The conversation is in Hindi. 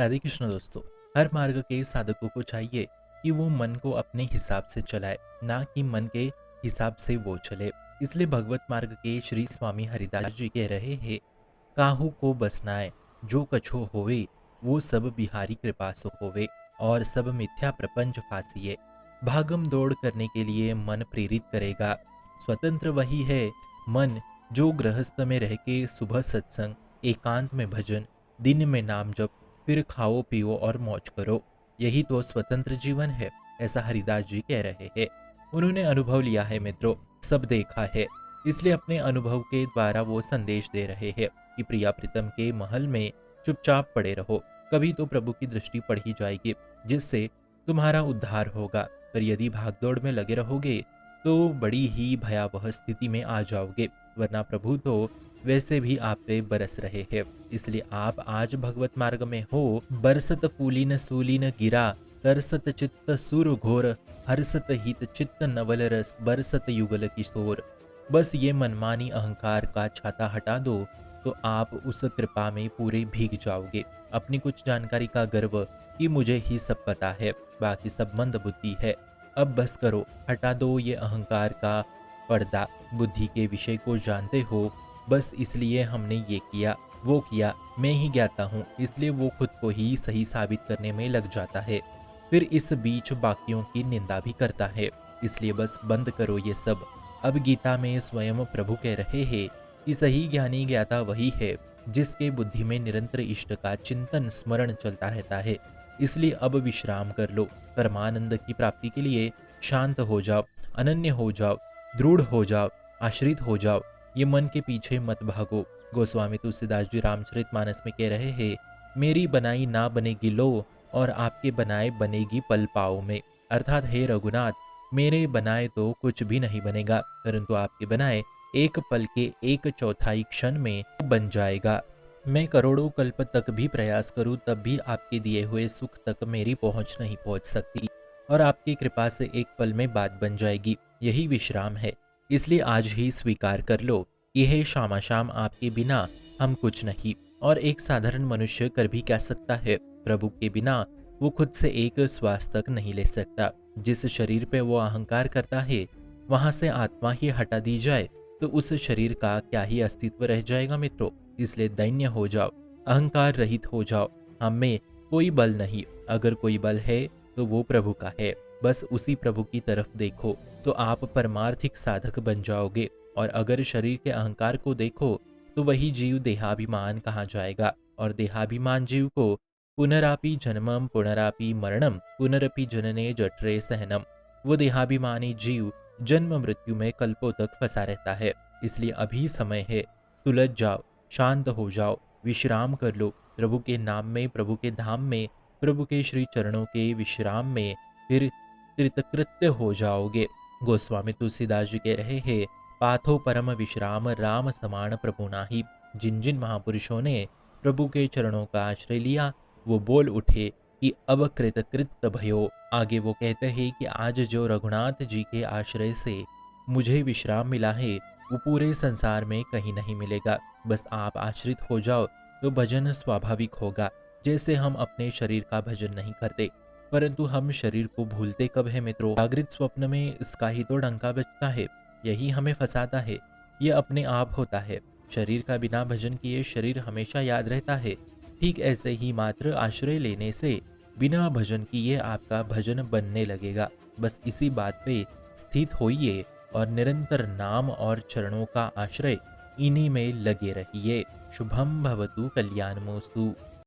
राधे कृष्ण दोस्तों। हर मार्ग के साधकों को चाहिए कि वो मन को अपने हिसाब से चलाए, ना कि मन के हिसाब से वो चले। इसलिए भगवत मार्ग के श्री स्वामी हरिदास जी कह रहे हैं, काहू को बसनाए जो कछो होवे, वो सब बिहारी कृपा सो होवे, और सब मिथ्या प्रपंच फांसिए। भागम दौड़ करने के लिए मन प्रेरित करेगा। स्वतंत्र वही है मन जो गृहस्थ में रह के सुबह सत्संग, एकांत में भजन, दिन में नाम जप, फिर खाओ पियो और मौज करो। यही तो स्वतंत्र जीवन है, ऐसा हरिदास जी कह रहे हैं। उन्होंने अनुभव लिया है मित्रों, सब देखा है। इसलिए अपने अनुभव के द्वारा वो संदेश दे रहे हैं कि प्रिया प्रीतम के महल में चुपचाप पड़े रहो, कभी तो प्रभु की दृष्टि पड़ ही जाएगी, जिससे तुम्हारा उद्धार होगा। पर यदि भागदौड़ में लगे रहोगे तो बड़ी ही भयावह स्थिति में आ जाओगे, वरना प्रभु तो वैसे भी आप पे बरस रहे हैं। इसलिए आप आज भगवत मार्ग में हो। बरसत फूलिन सूलिन गिरा, तरसत चित्त सुर घोर, हर्षत हित चित्त नवल रस, बरसत युगल किशोर। बस ये मनमानी अहंकार का छाता हटा दो तो आप उस कृपा में पूरे भीग जाओगे। अपनी कुछ जानकारी का गर्व कि मुझे ही सब पता है, बाकी सब मंद बुद्धि है। अब बस करो, हटा दो ये अहंकार का पर्दा। बुद्धि के विषय को जानते हो, बस इसलिए हमने ये किया वो किया, मैं ही ज्ञाता हूँ, इसलिए वो खुद को ही सही साबित करने में लग जाता है। फिर इस बीच बाकियों की निंदा भी करता है। इसलिए बस बंद करो ये सब। अब गीता में स्वयं प्रभु कह रहे हैं कि सही ज्ञानी ज्ञाता वही है जिसके बुद्धि में निरंतर इष्ट का चिंतन स्मरण चलता रहता है। इसलिए अब विश्राम कर लो। परमानंद की प्राप्ति के लिए शांत हो जाओ, अनन्य हो जाओ, दृढ़ हो जाओ, आश्रित हो जाओ। ये मन के पीछे मत भागो। गोस्वामी तुलसीदास जी रामचरितमानस में कह रहे हैं, मेरी बनाई ना बनेगी लो, और आपके बनाए बनेगी पल पाओ में। अर्थात हे रघुनाथ, मेरे बनाए तो कुछ भी नहीं बनेगा, परंतु आपके बनाए एक पल के एक चौथाई क्षण में बन जाएगा। मैं करोड़ों कल्प तक भी प्रयास करूं तब भी आपके दिए हुए सुख तक मेरी पहुंच नहीं पहुंच सकती, और आपकी कृपा से एक पल में बात बन जाएगी। यही विश्राम है। इसलिए आज ही स्वीकार कर लो कि हे शामाशाम, आपके बिना हम कुछ नहीं, और एक साधारण मनुष्य कर भी क्या सकता है। प्रभु के बिना वो खुद से एक श्वास तक नहीं ले सकता। जिस शरीर पे वो अहंकार करता है, वहां से आत्मा ही हटा दी जाए तो उस शरीर का क्या ही अस्तित्व रह जाएगा मित्रों। इसलिए दैन्य हो जाओ, अहंकार रहित हो जाओ। हम में कोई बल नहीं, अगर कोई बल है तो वो प्रभु का है। बस उसी प्रभु की तरफ देखो तो आप परमार्थिक साधक बन जाओगे। और अगर शरीर के अहंकार को देखो तो वही जीव देहाभिमान कहा जाएगा, और देहाभिमान जीव को पुनरापि जन्मम पुनरापि मरणम पुनरपि जनने जठरे सहनम। वो देहाभिमानी जीव जन्म मृत्यु में कल्पों तक फंसा रहता है। इसलिए अभी समय है, सुलझ जाओ, शांत हो जाओ, विश्राम कर लो प्रभु के नाम में, प्रभु के धाम में, प्रभु के श्री चरणों के विश्राम में। फिर कृतकृत्य हो जाओगे। गोस्वामी तुलसीदास जी कह रहे हैं, पाथो परम विश्राम राम समान प्रभु नाही। जिन जिन महापुरुषों ने प्रभु के चरणों का आश्रय लिया, वो बोल उठे कि अब कृतकृत्य भयो। आगे वो कहते हैं कि आज जो रघुनाथ जी के आश्रय से मुझे विश्राम मिला है, वो पूरे संसार में कहीं नहीं मिलेगा। बस आप आश्रित हो जाओ तो भजन स्वाभाविक होगा। जैसे हम अपने शरीर का भजन नहीं करते, परंतु हम शरीर को भूलते कब है मित्रों? जागृत स्वप्न में इसका ही तो डंका बजता है, यही हमें फंसाता है। ये अपने आप होता है। शरीर का बिना भजन किए शरीर हमेशा याद रहता है। ठीक ऐसे ही मात्र आश्रय लेने से बिना भजन किए आपका भजन बनने लगेगा। बस इसी बात पे स्थित होइए और निरंतर नाम और चरणों का आश्रय इन्हीं में लगे रहिए। शुभम भवतु कल्याणमोस्तु।